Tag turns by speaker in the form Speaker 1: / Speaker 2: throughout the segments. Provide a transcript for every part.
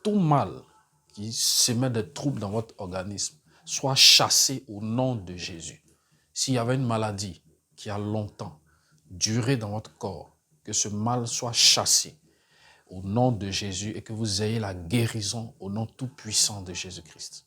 Speaker 1: tout mal qui met des troubles dans votre organisme soit chassé au nom de Jésus. S'il y avait une maladie qui a longtemps duré dans votre corps, que ce mal soit chassé au nom de Jésus et que vous ayez la guérison au nom tout puissant de Jésus-Christ.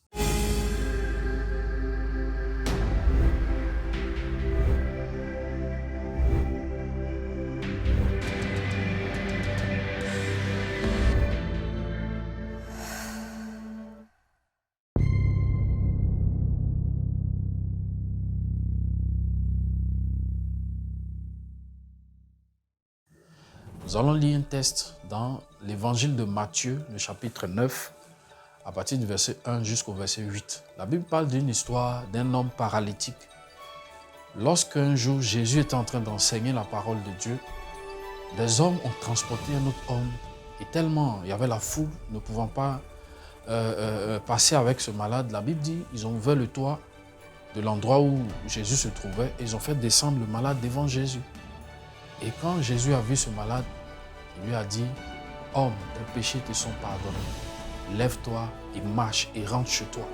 Speaker 1: Nous allons lire un texte dans l'évangile de Matthieu, le chapitre 9, à partir du verset 1 jusqu'au verset 8. La Bible parle d'une histoire d'un homme paralytique. Lorsqu'un jour Jésus était en train d'enseigner la parole de Dieu, des hommes ont transporté un autre homme et tellement il y avait la foule ne pouvant pas passer avec ce malade. La Bible dit ils ont ouvert le toit de l'endroit où Jésus se trouvait et ils ont fait descendre le malade devant Jésus. Et quand Jésus a vu ce malade, il lui a dit « Homme, tes péchés te sont pardonnés. Lève-toi et marche et rentre chez toi. »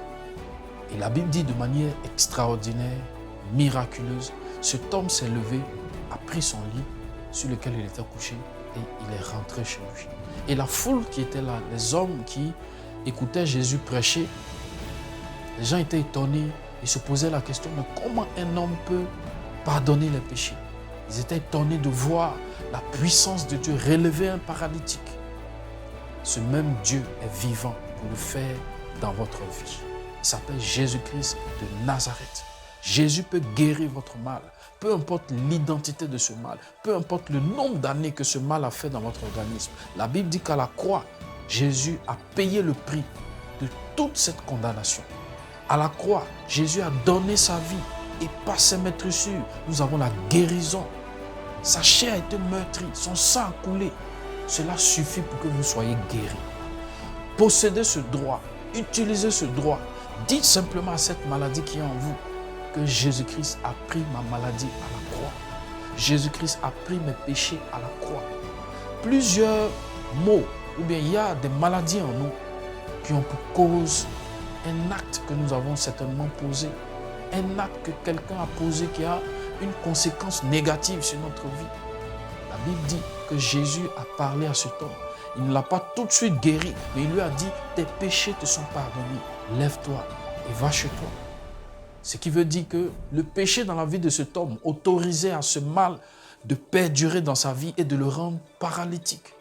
Speaker 1: Et la Bible dit de manière extraordinaire, miraculeuse, cet homme s'est levé, a pris son lit sur lequel il était couché et il est rentré chez lui. Et la foule qui était là, les hommes qui écoutaient Jésus prêcher, les gens étaient étonnés et se posaient la question « Mais comment un homme peut pardonner les péchés ?» Ils étaient étonnés de voir la puissance de Dieu relever un paralytique. Ce même Dieu est vivant pour le faire dans votre vie. Il s'appelle Jésus-Christ de Nazareth. Jésus peut guérir votre mal, peu importe l'identité de ce mal, peu importe le nombre d'années que ce mal a fait dans votre organisme. La Bible dit qu'à la croix, Jésus a payé le prix de toute cette condamnation. À la croix, Jésus a donné sa vie et par ses meurtrissures, nous avons la guérison. Sa chair a été meurtrie, son sang a coulé. Cela suffit pour que vous soyez guéris. Possédez ce droit, utilisez ce droit. Dites simplement à cette maladie qui est en vous que Jésus-Christ a pris ma maladie à la croix. Jésus-Christ a pris mes péchés à la croix. Plusieurs mots, ou bien il y a des maladies en nous qui ont pour cause un acte que nous avons certainement posé. Un acte que quelqu'un a posé qui a une conséquence négative sur notre vie. La Bible dit que Jésus a parlé à cet homme. Il ne l'a pas tout de suite guéri, mais il lui a dit « Tes péchés te sont pardonnés. Lève-toi et va chez toi. » Ce qui veut dire que le péché dans la vie de cet homme autorisait à ce mal de perdurer dans sa vie et de le rendre paralytique.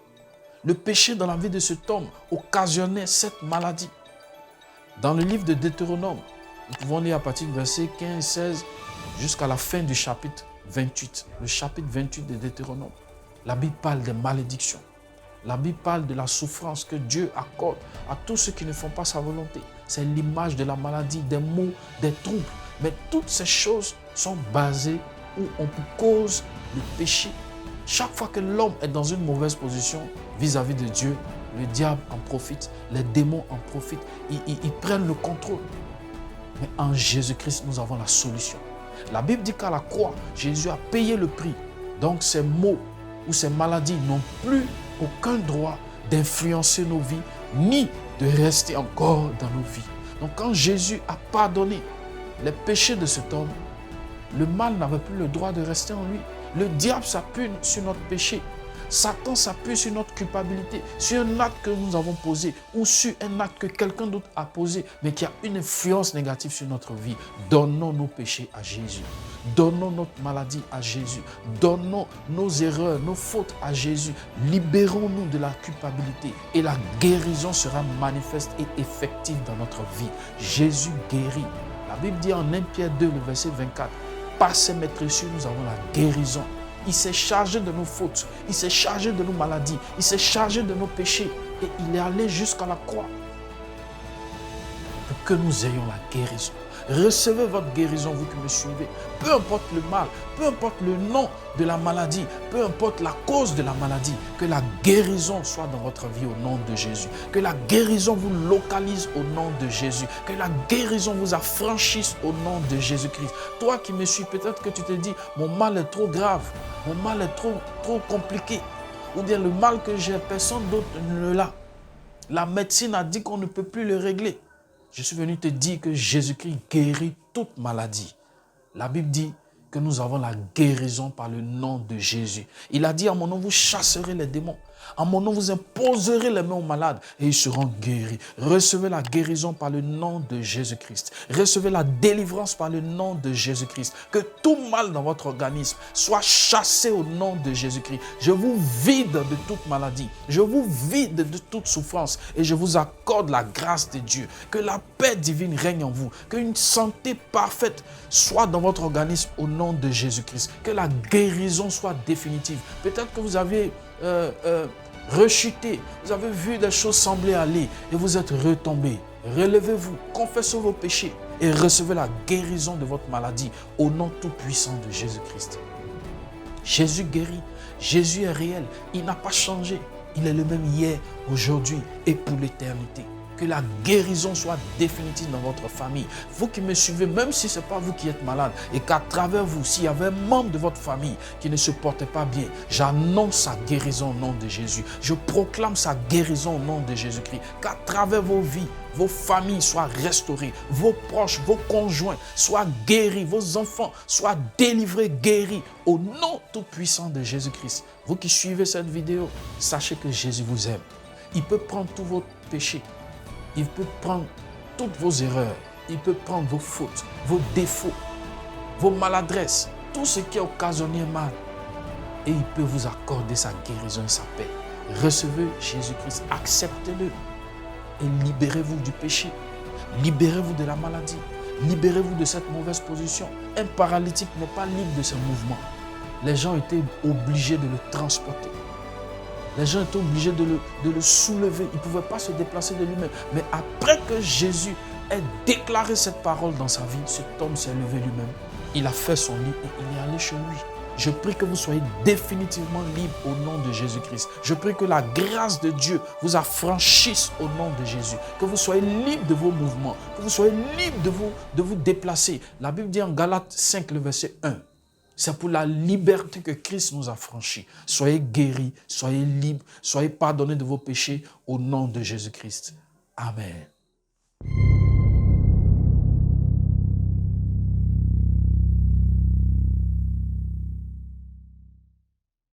Speaker 1: Le péché dans la vie de cet homme occasionnait cette maladie. Dans le livre de Deutéronome, nous pouvons lire à partir du verset 15, 16, jusqu'à la fin du chapitre 28. Le chapitre 28 de Deutéronome. La Bible parle des malédictions. La Bible parle de la souffrance que Dieu accorde à tous ceux qui ne font pas sa volonté. C'est l'image de la maladie, des maux, des troubles. Mais toutes ces choses sont basées ou ont pour cause le péché. Chaque fois que l'homme est dans une mauvaise position vis-à-vis de Dieu, le diable en profite, les démons en profitent, ils prennent le contrôle. Mais en Jésus-Christ, nous avons la solution. La Bible dit qu'à la croix, Jésus a payé le prix. Donc ces maux ou ces maladies n'ont plus aucun droit d'influencer nos vies, ni de rester encore dans nos vies. Donc quand Jésus a pardonné les péchés de cet homme, le mal n'avait plus le droit de rester en lui. Le diable s'appuie sur notre péché. Satan s'appuie sur notre culpabilité, sur un acte que nous avons posé ou sur un acte que quelqu'un d'autre a posé, mais qui a une influence négative sur notre vie. Donnons nos péchés à Jésus. Donnons notre maladie à Jésus. Donnons nos erreurs, nos fautes à Jésus. Libérons-nous de la culpabilité et la guérison sera manifeste et effective dans notre vie. Jésus guérit. La Bible dit en 1 Pierre 2, le verset 24, par ses meurtrissures, nous avons la guérison. Il s'est chargé de nos fautes, il s'est chargé de nos maladies, il s'est chargé de nos péchés et il est allé jusqu'à la croix pour que nous ayons la guérison. Recevez votre guérison, vous qui me suivez. Peu importe le mal, peu importe le nom de la maladie, peu importe la cause de la maladie, que la guérison soit dans votre vie au nom de Jésus. Que la guérison vous localise au nom de Jésus. Que la guérison vous affranchisse au nom de Jésus-Christ. Toi qui me suis, peut-être que tu te dis, mon mal est trop grave, mon mal est trop compliqué. Ou bien le mal que j'ai, personne d'autre ne l'a. La médecine a dit qu'on ne peut plus le régler. Je suis venu te dire que Jésus-Christ guérit toute maladie. La Bible dit que nous avons la guérison par le nom de Jésus. Il a dit, en mon nom, vous chasserez les démons. En mon nom, vous imposerez les mains aux malades et ils seront guéris. Recevez la guérison par le nom de Jésus-Christ. Recevez la délivrance par le nom de Jésus-Christ. Que tout mal dans votre organisme soit chassé au nom de Jésus-Christ. Je vous vide de toute maladie. Je vous vide de toute souffrance et je vous accorde la grâce de Dieu. Que la paix divine règne en vous. Qu'une santé parfaite soit dans votre organisme au nom de Jésus-Christ. Que la guérison soit définitive. Peut-être que vous avez rechuté, vous avez vu des choses sembler aller et vous êtes retombé. Relevez-vous, confessez vos péchés et recevez la guérison de votre maladie au nom tout-puissant de Jésus-Christ. Jésus guérit, Jésus est réel, il n'a pas changé. Il est le même hier, aujourd'hui et pour l'éternité. Que la guérison soit définitive dans votre famille. Vous qui me suivez, même si ce n'est pas vous qui êtes malade, et qu'à travers vous, s'il y avait un membre de votre famille qui ne se portait pas bien, j'annonce sa guérison au nom de Jésus. Je proclame sa guérison au nom de Jésus-Christ. Qu'à travers vos vies, vos familles soient restaurées, vos proches, vos conjoints soient guéris, vos enfants soient délivrés, guéris, au nom tout-puissant de Jésus-Christ. Vous qui suivez cette vidéo, sachez que Jésus vous aime. Il peut prendre tous vos péchés. Il peut prendre toutes vos erreurs, il peut prendre vos fautes, vos défauts, vos maladresses, tout ce qui a occasionné mal. Et il peut vous accorder sa guérison et sa paix. Recevez Jésus-Christ, acceptez-le et libérez-vous du péché. Libérez-vous de la maladie. Libérez-vous de cette mauvaise position. Un paralytique n'est pas libre de ses mouvements. Les gens étaient obligés de le transporter. Les gens étaient obligés de le soulever. Il ne pouvait pas se déplacer de lui-même. Mais après que Jésus ait déclaré cette parole dans sa vie, cet homme s'est levé lui-même. Il a fait son lit et il est allé chez lui. Je prie que vous soyez définitivement libre au nom de Jésus-Christ. Je prie que la grâce de Dieu vous affranchisse au nom de Jésus. Que vous soyez libre de vos mouvements. Que vous soyez libre de vous déplacer. La Bible dit en Galates 5, le verset 1. C'est pour la liberté que Christ nous a franchis. Soyez guéris, soyez libres, soyez pardonnés de vos péchés au nom de Jésus-Christ. Amen.